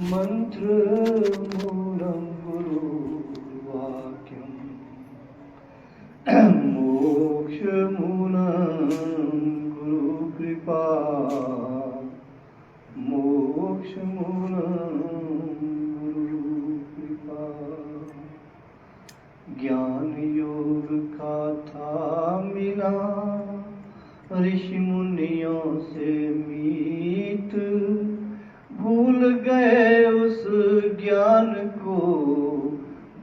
मंत्रमूलं गुरुवाक्यं मोक्षमूलं गुरुकृपा मोक्षमूलं गुरुकृपा। ज्ञान योग का था मिला ऋषि मुनियों से मीत, भूल गए उस ज्ञान को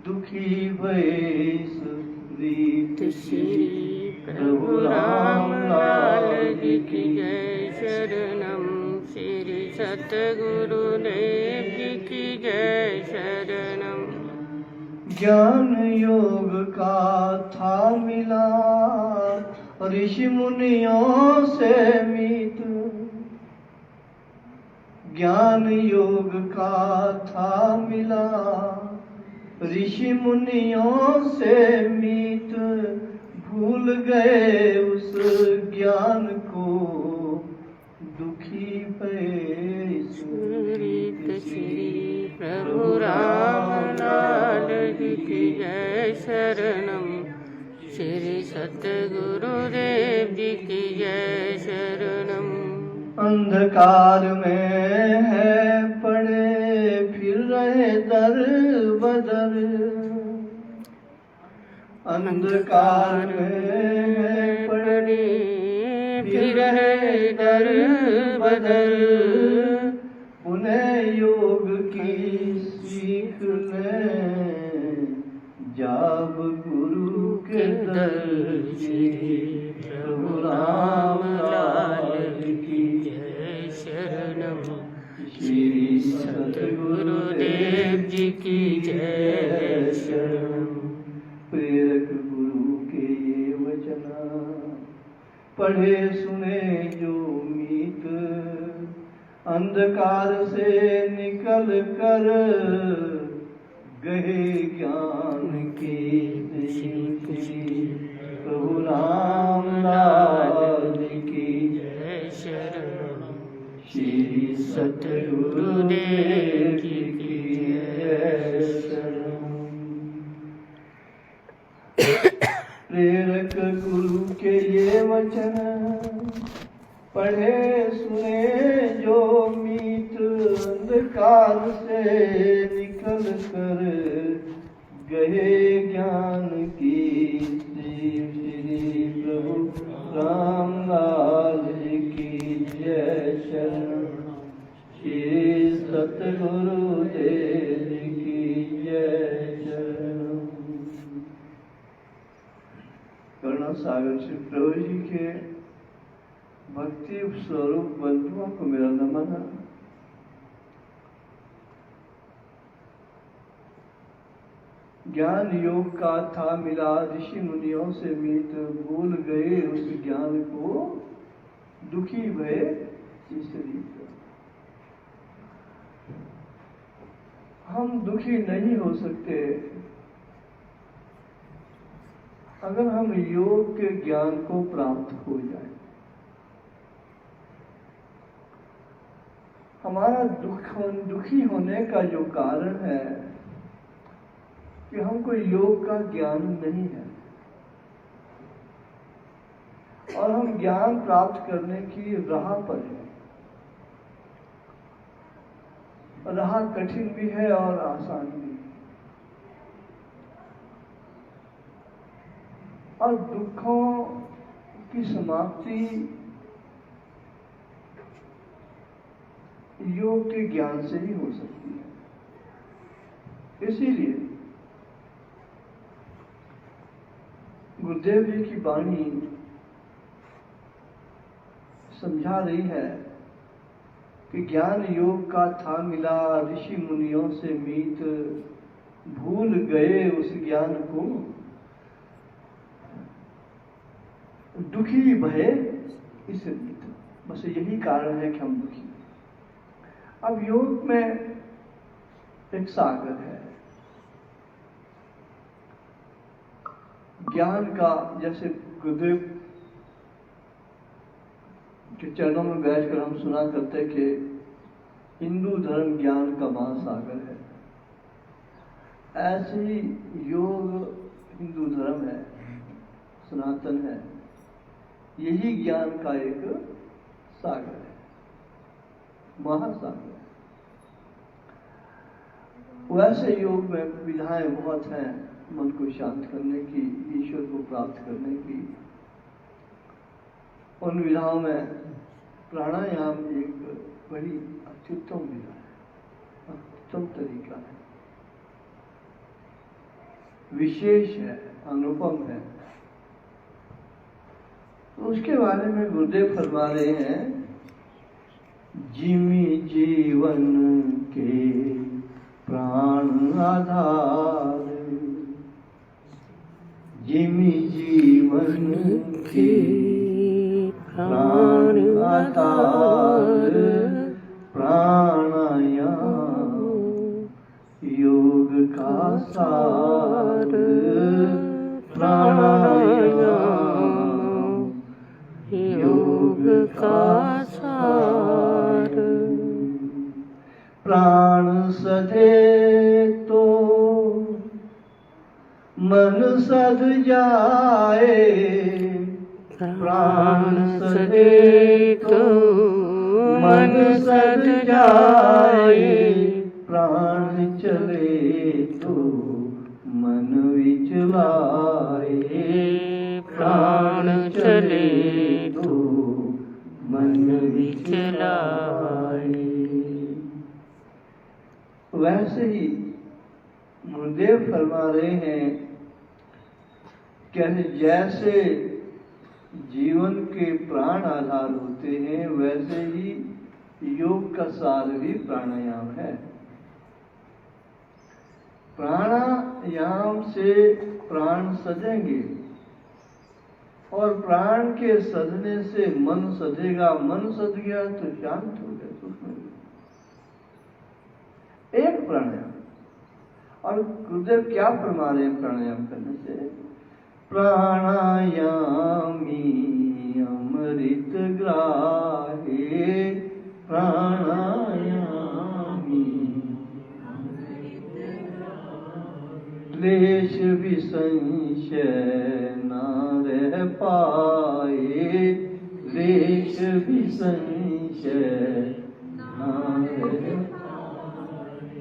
दुखी भये इस रीत। श्री प्रभु राम लाल की जय। शरणम श्री सतगुरुदेव जी की जय। शरणम। ज्ञान योग का था मिला ऋषि मुनियों से मीत, ज्ञान योग का था मिला ऋषि मुनियों से मीत, भूल गए उस ज्ञान को दुखी भये इस रीत। श्री प्रभु राम लाल की जय। शरणम श्री सतगुरुदेव जी की जय। शरणम। अंधकार में है पड़े फिर रहे दर बदर, अंधकार में है पड़े फिर रहे दर बदर, उन्हें योग की सीख लें जाब गुरु के दर। श्री प्रभु राम लाल की जय। शरणम श्री सतगुरुदेव जी की जय। शरणम। प्रेरक गुरु के ये वचना पढ़े सुने जो मीत, अंधकार से निकल कर गए ज्ञान की सीख। प्रभु राम लाल की जय। शरणम श्री सतगुरुदेव जी की जय। शरणम। प्रेरक गुरु के ये वचन पढ़े सुने जो मीत, अंधकार से निकल कर गए ज्ञान की सीख। श्री प्रभु राम लाल जी की जय। शरणम श्री सतगुरुदेव जी की जय। शरणम। करुणा सागर श्री प्रभु जी के भक्ति स्वरूप बंधुओं को मेरा नमन है। ज्ञान योग का था मिला ऋषि मुनियों से मीत, भूल गए उस ज्ञान को दुखी भये इस रीत। हम दुखी नहीं हो सकते अगर हम योग के ज्ञान को प्राप्त हो जाए। हमारा दुखी होने का जो कारण है कि हमको योग का ज्ञान नहीं है, और हम ज्ञान प्राप्त करने की राह पर हैं। राह कठिन भी है और आसान भी, और दुखों की समाप्ति योग के ज्ञान से ही हो सकती है। इसीलिए गुरुदेव जी की वाणी समझा रही है कि ज्ञान योग का था मिला ऋषि मुनियों से मीत, भूल गए उस ज्ञान को दुखी भये इस रीत। बस यही कारण है कि हम दुखी। अब योग में एक सागर है ज्ञान का। जैसे गुरुदेव के चरणों में बैठकर हम सुना करते कि हिंदू धर्म ज्ञान का महासागर है, ऐसे ही योग हिंदू धर्म है, सनातन है, यही ज्ञान का एक सागर है, महासागर है। वैसे योग में विधाएं बहुत हैं मन को शांत करने की, ईश्वर को प्राप्त करने की। उन विधाओं में प्राणायाम एक बड़ी अत्युत्तम विधा है, अत्युत्तम तरीका है, विशेष है, अनुपम है। तो उसके बारे में गुरुदेव फरमा रहे हैं, जिमि जीवन के प्राण आधार, जिमि जीवन के प्राण आधार, प्राणायाम योग का सार, प्राणायाम योग का सार। प्राण सधे तो मन सध जाए, प्राण सधे तो मन सध जाए, प्राण चले तो मन विचलाए, प्राण चले तो मन विचलाए। वैसे ही गुरुदेव फरमा रहे हैं कि जैसे जीवन के प्राण आधार होते हैं, वैसे ही योग का सार भी प्राणायाम है। प्राणायाम से प्राण सधेंगे और प्राण के सधने से मन सधेगा, मन सध गया तो शांत हो गया, सुख में एक प्राणायाम। और गुरुदेव क्या फरमा रहे हैं प्राणायाम करने से? प्राणायामी अमृत ग्राहे, प्राणायामी क्लेश विसंशय न रह पाए, क्लेश विसंशय न रह पाए,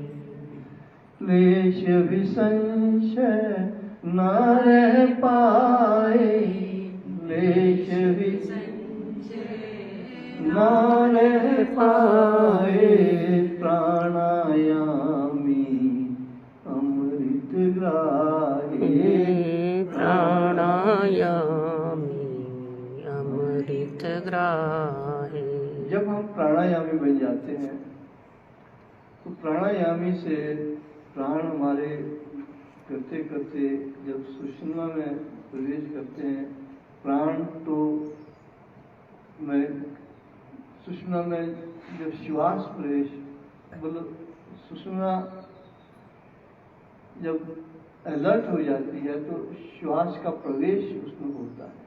क्लेश विसंशय न रह पाए, क्लेश विसंशय न रह पाए, प्राणायामी अमृत ग्राहे, प्राणायामी अमृत ग्राहे। जब हम प्राणायामी बन जाते हैं तो प्राणायामी से प्राण हमारे करते करते जब सुषुम्ना में प्रवेश करते हैं, प्राण तो मैं सुषुम्ना में जब श्वास प्रवेश मतलब सुषुम्ना जब अलर्ट हो जाती है तो श्वास का प्रवेश उसमें होता है।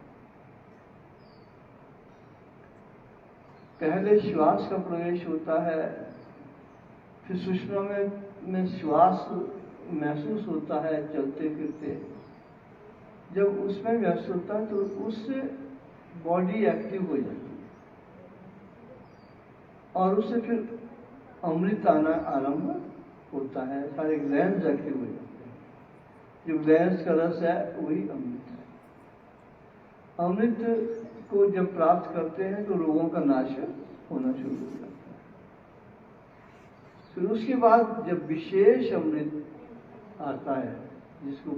पहले श्वास का प्रवेश होता है, फिर सुषुम्ना में श्वास महसूस होता है चलते फिरते। जब उसमें महसूस होता है तो उससे बॉडी एक्टिव हो जाती है और उससे फिर अमृत आना आरंभ होता है, सारे ग्लैंड्स एक्टिव हो जाते हैं। जो ग्लैंड्स का रस है वही अमृत है। अमृत को जब प्राप्त करते हैं तो रोगों का नाश होना शुरू हो जाता है। फिर उसके बाद जब विशेष अमृत आता है, जिसको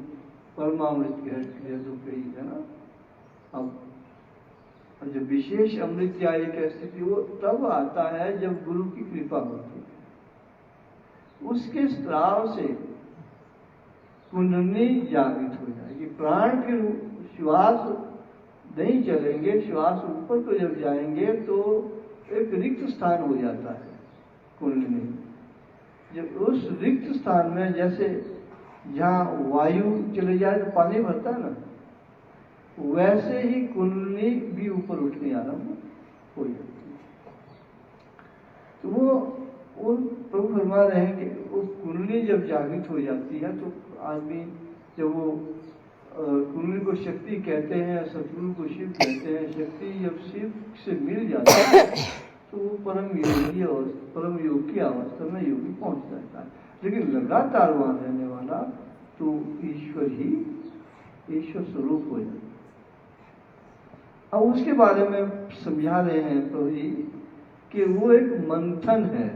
परमामृत कहते हैं तो कही है ना। अब जब विशेष अमृत या एक स्थिति वो तब आता है जब गुरु की कृपा होती है। उसके स्राव से कुंडली जागृत हो जाएगी, प्राण फिर श्वास नहीं चलेंगे, श्वास ऊपर को जब जाएंगे तो एक रिक्त स्थान हो जाता है कुंडली। जब उस रिक्त स्थान में जैसे जहाँ वायु चले जाए तो पानी भरता है ना, वैसे ही कुंडली भी ऊपर उठने आरंभ हो जाती है। तो वो वो प्रभु फरमा रहे हैं कि वो कुंडली जब जागृत हो जाती है तो आदमी जब वो कुंडली को शक्ति कहते हैं, सतगुरु को शिव कहते हैं, शक्ति जब शिव से मिल जाती है तो वो परम योगी अवस्था, परम योग की अवस्था में योगी पहुंच जाता है। लेकिन लगातार वहां रहने वाला तो ईश्वर ही ईश्वर स्वरूप हो जाता है। अब उसके बारे में समझा रहे हैं प्रभु जी कि वो एक मंथन है,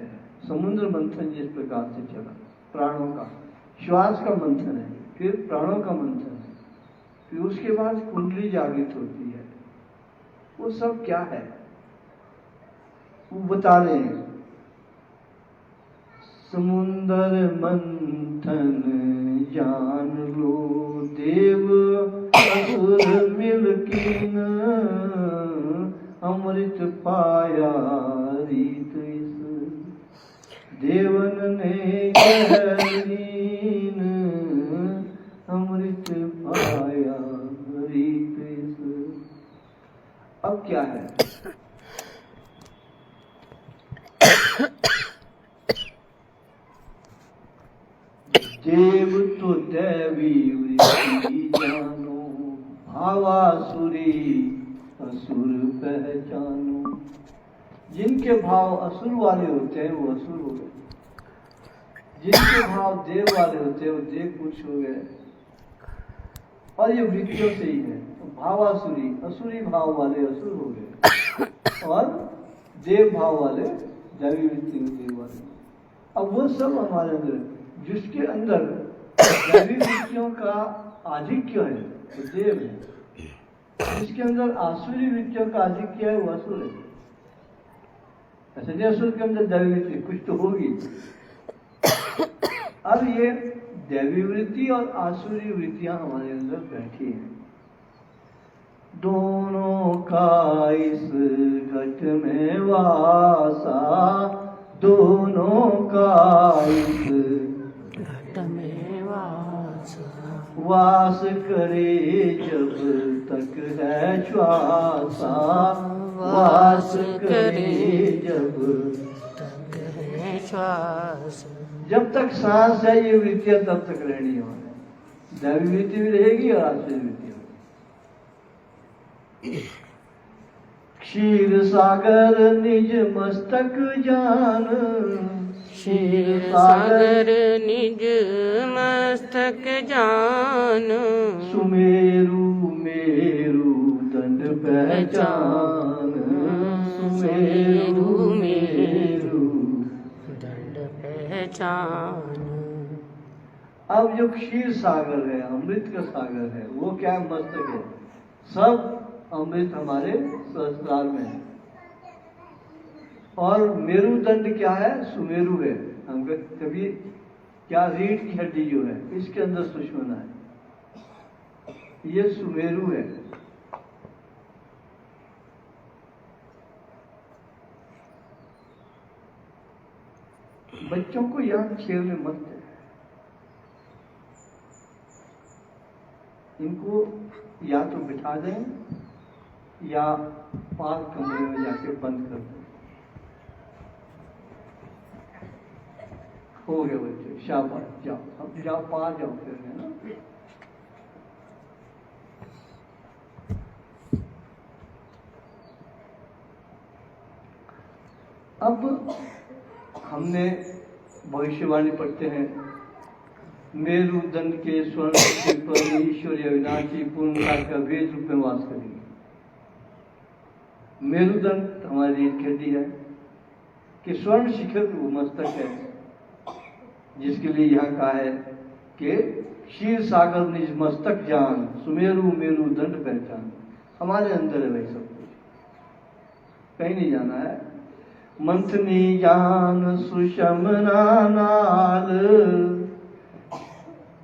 समुद्र मंथन जिस प्रकार से चला, प्राणों का श्वास का मंथन है, फिर प्राणों का मंथन है, फिर उसके बाद कुंडली जागृत होती है। वो सब क्या है वो बता रहे हैं। समुद्र मंथन जान लो देव असुर मिलकीन, अमृत पाया रीत इस देवन ने गहरीन, अमृत पाया रीत इस। अब क्या है? देव तो दैवी वृत्ति जानो, भावासुरी असुर पहचानो। जिनके भाव असुर वाले होते हैं वो असुर हो गए, जिनके भाव देव वाले होते हैं वो देव पुरुष हो गए। और ये वृत्तियों से ही है, तो भावासुरी असुरी भाव वाले असुर हो गए और देव भाव वाले दैवी वृत्ति देव वाले। अब वो सब हमारे अंदर, जिसके अंदर दैवी वृत्तियों का आधिक्य है वो देव है, जिसके अंदर आसुरी वृत्तियों का आधिक्य है वो असुर है। ऐसे नहीं असुर के अंदर दैवी वृत्ति कुछ तो होगी। अब ये दैवी वृत्ति और आसुरी वृत्तियां हमारे अंदर बैठी हैं, दोनों का इस घट में वासा, दोनों का इस घट में वास करे जब तक है श्वासा, वास करे जब तक है श्वास। जब तक सांस है ये वृत्तियां तब तक रहनी है। दैवी वृत्ति भी रहेगी और आसुरी वृत्ति भी। क्षीर सागर निज मस्तक जान, क्षीर सागर निज मस्तक जान, सुमेरु मेरु दंड पहचान, सुमेरु मेरु दंड पहचान। अब जो क्षीर सागर है, अमृत का सागर है, वो क्या मस्तक है, सब अमृत हमारे सहस्त्रार में है। और मेरुदंड क्या है? सुमेरु है। हम कभी क्या रीढ़ की हड्डी जो है इसके अंदर सुषुम्ना है, ये सुमेरु है। बच्चों को यहाँ खेलने मत है, इनको या तो बिठा दें या पार्क कमरे में जाके बंद कर दें। हो गए बच्चे, शाबाश, जाओ अब जाओ, पार जाओ खेलने ना। अब हमने भविष्यवाणी पढ़ते हैं, मेरुदंड के स्वर्ण पर ईश्वरीय अविनाशी पूर्णता का वेद रूप में वास करेंगे। मेरुदंड हमारी रीढ़ की हड्डी है कि स्वर्ण शिखर वो मस्तक है, जिसके लिए यहाँ कहा है कि क्षीर सागर निज मस्तक जान, सुमेरु मेरु दंड पहचान। हमारे अंदर है भाई सब कुछ, कहीं नहीं जाना है। मंथनी जान सुषमना नाल,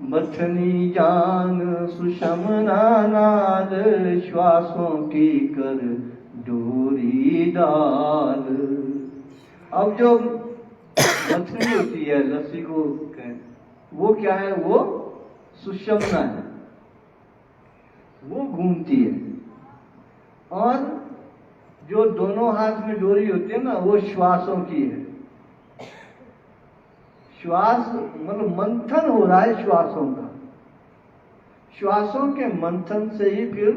मथनी जान सुषमना नाल, श्वासों की कर डोरी डाल। अब जो मथनी होती है लस्सी को वो क्या है? वो सुषमना है, वो घूमती है। और जो दोनों हाथ में डोरी होती है ना, वो श्वासों की है। श्वास मतलब मंथन हो रहा है श्वासों का, श्वासों के मंथन से ही फिर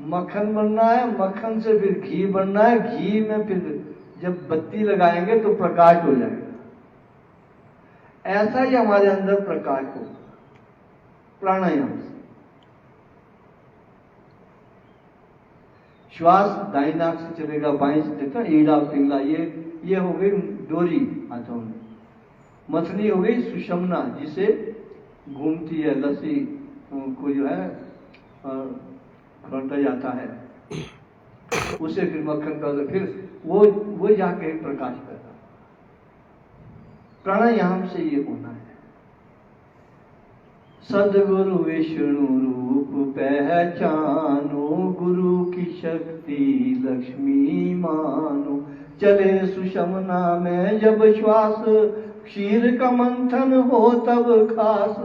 मक्खन बनना है, मक्खन से फिर घी बनना है, घी में फिर जब बत्ती लगाएंगे तो प्रकाश हो जाएगा। ऐसा ही हमारे अंदर प्रकाश हो प्राणायाम से। श्वास दाईं नाक से चलेगा, बाईं से देखा ईड़ा पिंगला, ये हो गई डोरी हाथों में। मथनी हो गई सुषमना, जिसे घूमती है लस्सी को जो है घोटा जाता है, उसे फिर मक्खन कर, फिर वो जाके प्रकाश करता। प्राणायाम से ये होना है। सदगुरु विष्णु रूप पहचानो, गुरु की शक्ति लक्ष्मी मानो। चले सुषमना में जब श्वास, क्षीर का मंथन हो तब खास।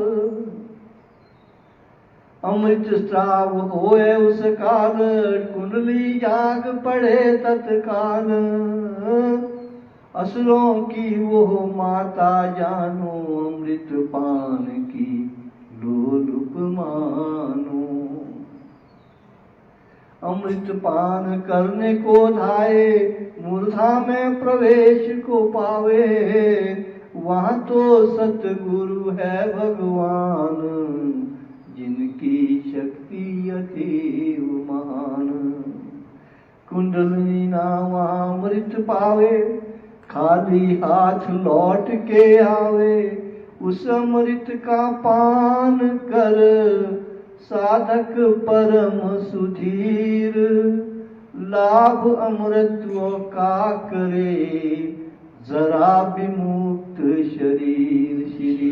अमृत स्राव होए उस काल, कुंडली जाग पड़े तत्काल। असुरों की वो माता जानो, अमृत पान की लोलुप मानो। अमृत पान करने को धाये, मूर्धा में प्रवेश को पावे। वहां तो सतगुरु है भगवान, जिनकी शक्ति अतीव महान। कुंडलिनी नावा अमृत पावे, खाली हाथ लौट के आवे। उस अमृत का पान कर, साधक परम सुधीर। लाभ अमृत्व का करे, जरा विमुक्त शरीर। श्री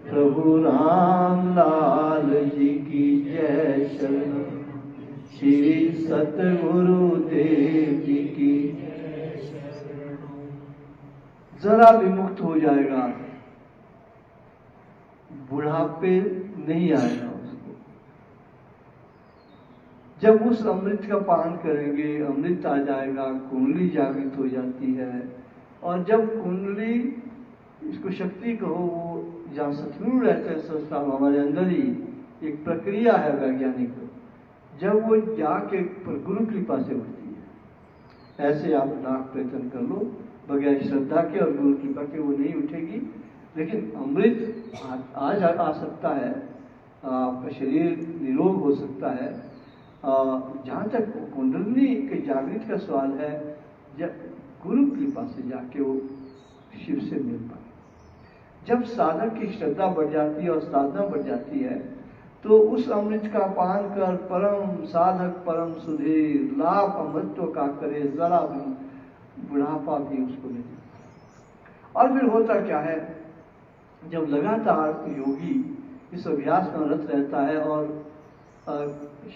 प्रभु राम लाल जी की जय शरण। श्री सतगुरु देव जी की जरा विमुक्त हो जाएगा, बुढ़ापे नहीं आएगा उसको। जब उस अमृत का पान करेंगे, अमृत आ जाएगा, कुंडली जागृत हो जाती है। और जब कुंडली, इसको शक्ति कहो, वो जहाँ सतगुरु रहते हैं संस्था हमारे अंदर ही एक प्रक्रिया है वैज्ञानिक, जब वो जाके गुरु कृपा से उठती है। ऐसे आप नाक प्रयत्न कर लो, बगैर श्रद्धा के और गुरु कृपा के वो नहीं उठेगी। लेकिन अमृत आज आ सकता है, आपका शरीर निरोग हो सकता है। जहाँ तक कुंडली के जागृत का सवाल है, जब गुरु कृपा से जाके वो शिव से मिल पाए। जब साधक की श्रद्धा बढ़ जाती है और साधना बढ़ जाती है, तो उस अमृत का पान कर परम साधक परम सुधीर। लाभ अमृत्व का करे, जरा भी बुढ़ापा भी उसको नहीं। और फिर होता क्या है, जब लगातार योगी इस अभ्यास में रत रहता है और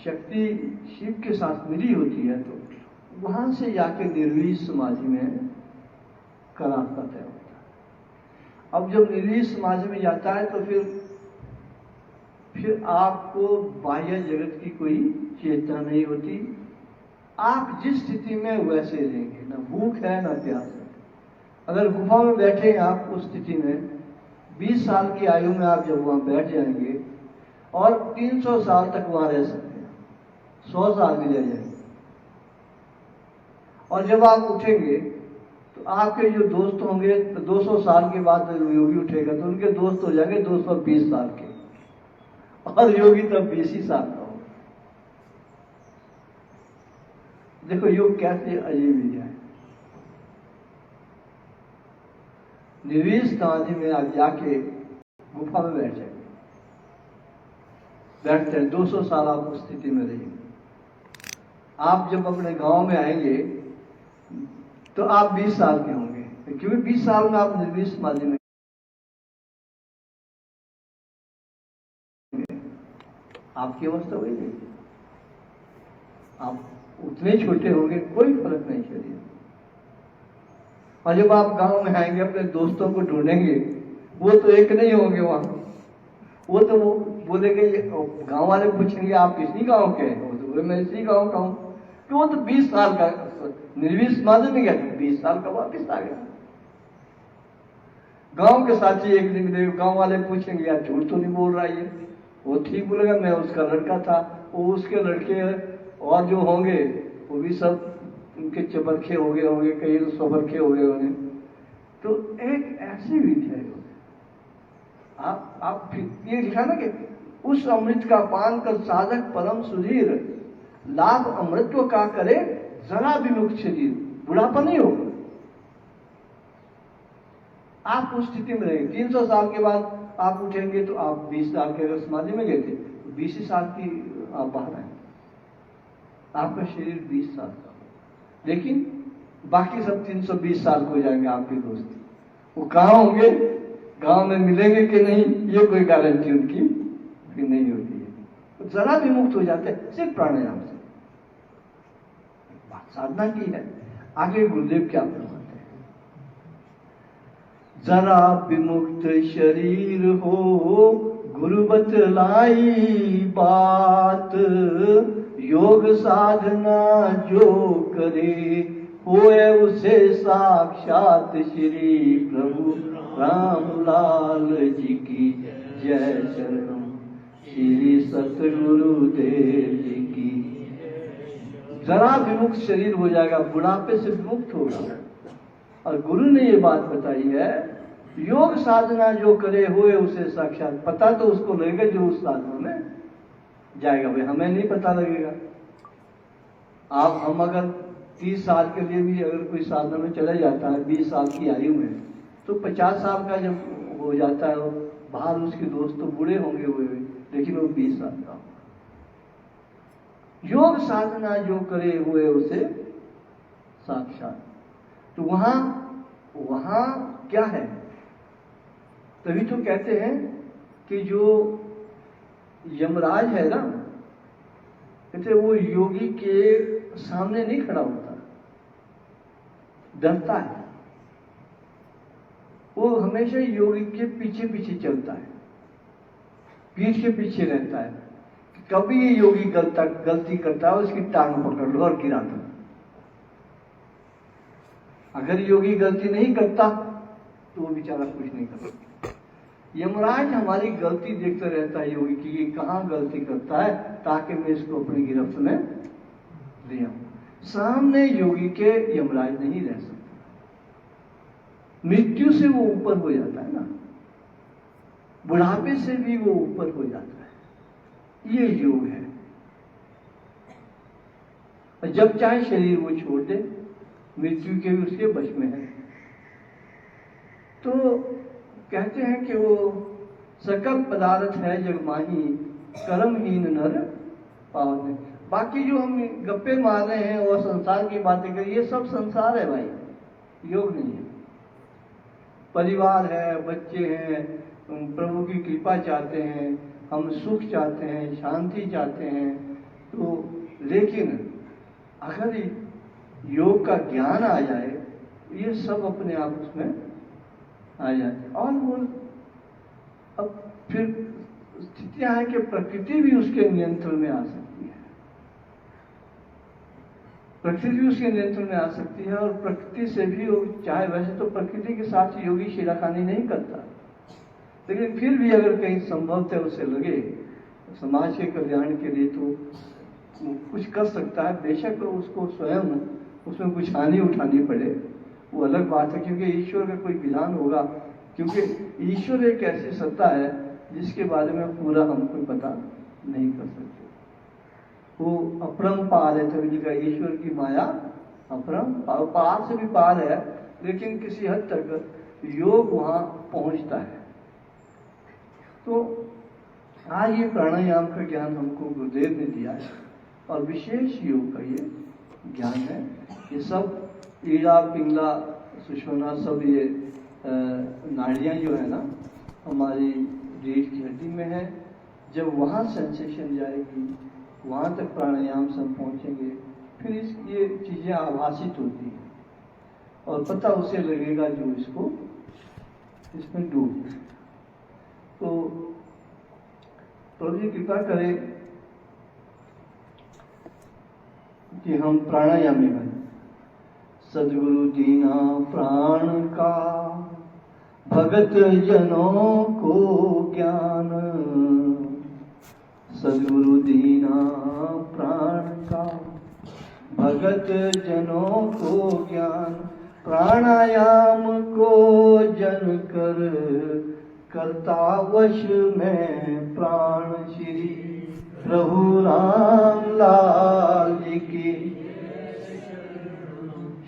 शक्ति शिव के साथ मिली होती है, तो वहां से जाके निर्वीज समाधि में का रास्ता तय होता है। अब जब निर्वीज समाधि में जाता है, तो फिर आपको बाह्य जगत की कोई चेतना नहीं होती। आप जिस स्थिति में वैसे रहेंगे, ना भूख है ना प्यास है। अगर गुफा में बैठे हैं आप, उस स्थिति में 20 साल की आयु में आप जब वहां बैठ जाएंगे और 300 साल तक वहां रह सकते हैं, 100 साल भी रह जाएंगे। और जब आप उठेंगे तो आपके जो दोस्त होंगे, तो 200 साल के बाद योगी उठेगा तो उनके दोस्त हो जाएंगे 220 साल के, और योगी तब 20 ही साल का होगा। देखो योग कैसे अजीब विद्या है। निर्वीज समाधि में आप जाके गुफा में बैठ जाएंगे, बैठते हैं 200 साल आप उस स्थिति में रहेंगे। आप जब अपने गांव में आएंगे तो आप 20 साल के होंगे, क्योंकि 20 साल में आप निर्वीज समाधि में, आपकी अवस्था वही नहीं, आप उतने छोटे होंगे, कोई फर्क नहीं शरीर। और जब आप गांव में आएंगे, अपने दोस्तों को ढूंढेंगे, वो तो एक नहीं होंगे वहां। वो तो वो बोलेंगे, गांव वाले पूछेंगे आप किसी गांव के हैं, वो तो बोले मैं इसी गांव का हूं। तो वो तो 20 साल का निर्वीज समाधि में गया, 20 साल का वापिस आ गया। गांव के साथी एक दिन मिले, गांव वाले पूछेंगे यार झूठ तो नहीं बोल रहा ये, वो ठीक बोलेगा मैं उसका लड़का था, वो उसके लड़के और जो होंगे वो भी सब उनके चबरखे हो गए होंगे, कई तो सबरखे हो गए होंगे। तो एक ऐसी विधि है आप फिर ये लिखा ना कि उस अमृत का पान कर साधक परम सुधीर, लाभ अमृत्व का करे जरा विमुक्त शरीर, बुढ़ापा नहीं होगा। आप उस स्थिति में रहेंगे, 300 साल के बाद आप उठेंगे तो आप 20 साल के अगर समाधि में गए थे तो 20 साल की आप बाहर आए, आपका शरीर 20 साल का, लेकिन बाकी सब 320 साल को हो जाएंगे आपके दोस्त। वो कहाँ होंगे, गांव में मिलेंगे कि नहीं ये कोई गारंटी उनकी भी नहीं होती है। तो जरा भी मुक्त हो जाते हैं सिर्फ प्राणायाम से। बात साधना की है। आगे गुरुदेव क्या फरमाते हैं, जरा विमुक्त शरीर हो गुरु बतलाई बात, योग साधना जो करे होए उसे साक्षात श्री प्रभु राम लाल जी की जय, शरण श्री सतगुरुदेव जी की। जरा विमुक्त शरीर हो जाएगा, बुढ़ापे से विमुक्त होगा। और गुरु ने ये बात बताई है, योग साधना जो करे हुए उसे साक्षात, पता तो उसको लगेगा जो उस साधना में जाएगा, भाई हमें नहीं पता लगेगा। हम अगर 30 साल के लिए भी अगर कोई साधना में चला जाता है 20 साल की आयु में, तो 50 साल का जब हो जाता है बाहर उसके दोस्त तो बूढ़े होंगे हुए, लेकिन वो 20 साल का होगा। योग साधना जो करे हुए उसे साक्षात। तो वहां क्या है, तभी तो कहते हैं कि जो यमराज है ना, कहते वो योगी के सामने नहीं खड़ा होता, डरता है। वो हमेशा योगी के पीछे पीछे चलता है, पीठ के पीछे रहता है। कभी ये योगी गलती करता है उसकी टांग पकड़ लो और गिरा दो। अगर योगी गलती नहीं करता तो वो बेचारा कुछ नहीं कर सकता। यमराज हमारी गलती देखता रहता है योगी की, ये कहाँ गलती करता है, ताकि मैं इसको अपनी गिरफ्त में ले आऊं। सामने योगी के यमराज नहीं रह सकता, मृत्यु से वो ऊपर हो जाता है ना, बुढ़ापे से भी वो ऊपर हो जाता है। ये योग है। और जब चाहे शरीर वो छोड़ दे, मृत्यु के भी उसके वश में है। तो कहते हैं कि वो सकल पदार्थ है जग माही, कर्महीन नर पावने। बाकी जो हम गप्पे मार रहे हैं और संसार की बातें करें, ये सब संसार है भाई, योग नहीं है। परिवार है, बच्चे हैं, प्रभु की कृपा चाहते हैं, हम सुख चाहते हैं, शांति चाहते हैं। तो लेकिन अगर योग का ज्ञान आ जाए, ये सब अपने आप उसमें आ जाते। और वो अब फिर स्थितियां हैं कि प्रकृति भी उसके नियंत्रण में आ सकती है, प्रकृति भी उसके नियंत्रण में आ सकती है। और प्रकृति से भी वो चाहे, वैसे तो प्रकृति के साथ योगी छेड़खानी नहीं करता, लेकिन फिर भी अगर कहीं संभवतः उसे लगे समाज के कल्याण के लिए तो कुछ कर सकता है। बेशक उसको स्वयं उसमें कुछ हानि उठानी पड़े, वो अलग बात है, क्योंकि ईश्वर का कोई विधान होगा। क्योंकि ईश्वर एक ऐसी सत्ता है जिसके बारे में पूरा हम कोई पता नहीं कर सकते। वो अपरंपार है, तभी लिखा ईश्वर की माया अपरंपार, पार से भी पार है, लेकिन किसी हद तक योग वहां पहुंचता है। तो आज ये प्राणायाम का ज्ञान हमको गुरुदेव ने दिया है, और विशेष योग का ये ज्ञान है। ये सब ईड़ा पिंगला सुषुम्ना सब ये नाड़ियाँ जो है ना हमारी रीढ़ की हड्डी में है। जब वहाँ सेंसेशन जाएगी, वहाँ तक प्राणायाम सब पहुँचेंगे, फिर ये चीज़ें आभासित होती हैं और पता उसे लगेगा जो इसको इसमें डूब। तो प्रभु जी कृपा करें कि हम प्राणायामी बने। सद्गुरु दीना प्राण का भगत जनों को ज्ञान सद्गुरु दीना प्राण का। भगत जनों को ज्ञान प्राणायाम को जन कर करता वश में प्राण श्री प्रभु राम लाल जी की।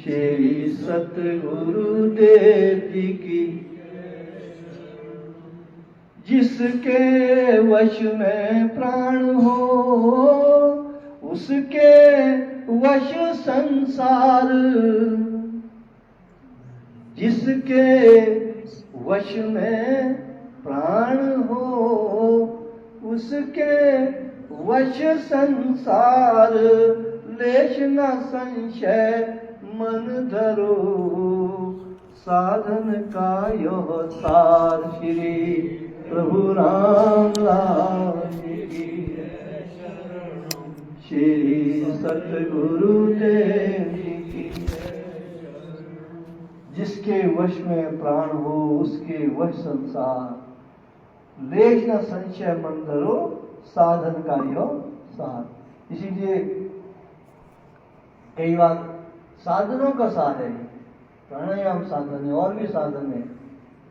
श्री सतगुरु देव जी की। जिसके वश में प्राण हो उसके वश संसार। जिसके वश में प्राण हो उसके वश संसार। लेश न संशय मन धरो साधन का यह सार। श्री प्रभु राम लाल की। श्री सतगुरु देव जी की। जिसके वश में प्राण हो उसके वश संसार। लेश न संशय मन धरो साधन का यो सार। इसीलिए कई बार साधनों का सार है, प्राणायाम साधन है और भी साधन है।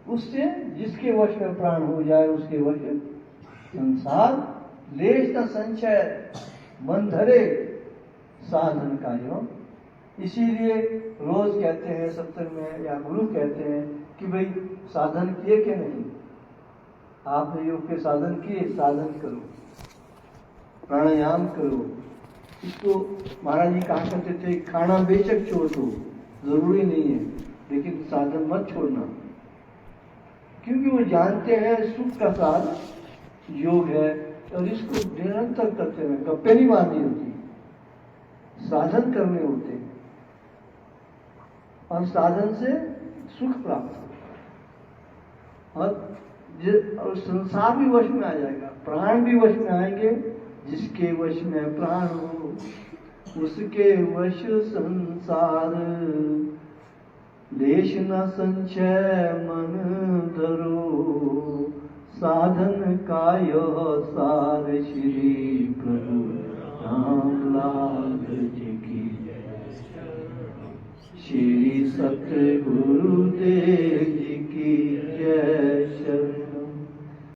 उससे जिसके वश में प्राण हो जाए उसके वश संसार। लेश न संशय मन धरे साधन का योग। इसीलिए रोज कहते हैं सत्संग में या गुरु कहते हैं कि भाई साधन किए कि नहीं, आपने योग के साधन किए, साधन करो, प्राणायाम करो। इसको महाराज जी कहा करते थे खाना बेशक छोड़ दो, जरूरी नहीं है, लेकिन साधन मत छोड़ना। क्योंकि वो जानते हैं सुख का सार योग है और इसको निरंतर करते हैं। गप्पे नहीं मारनी होती, साधन करने होते हैं और साधन से सुख प्राप्त हो। और संसार भी वश में आ जाएगा, प्राण भी वश में आएंगे। जिसके वश में प्राण हो उसके वश संसार। लेश न संशय मन धरो साधन का यह सार। श्री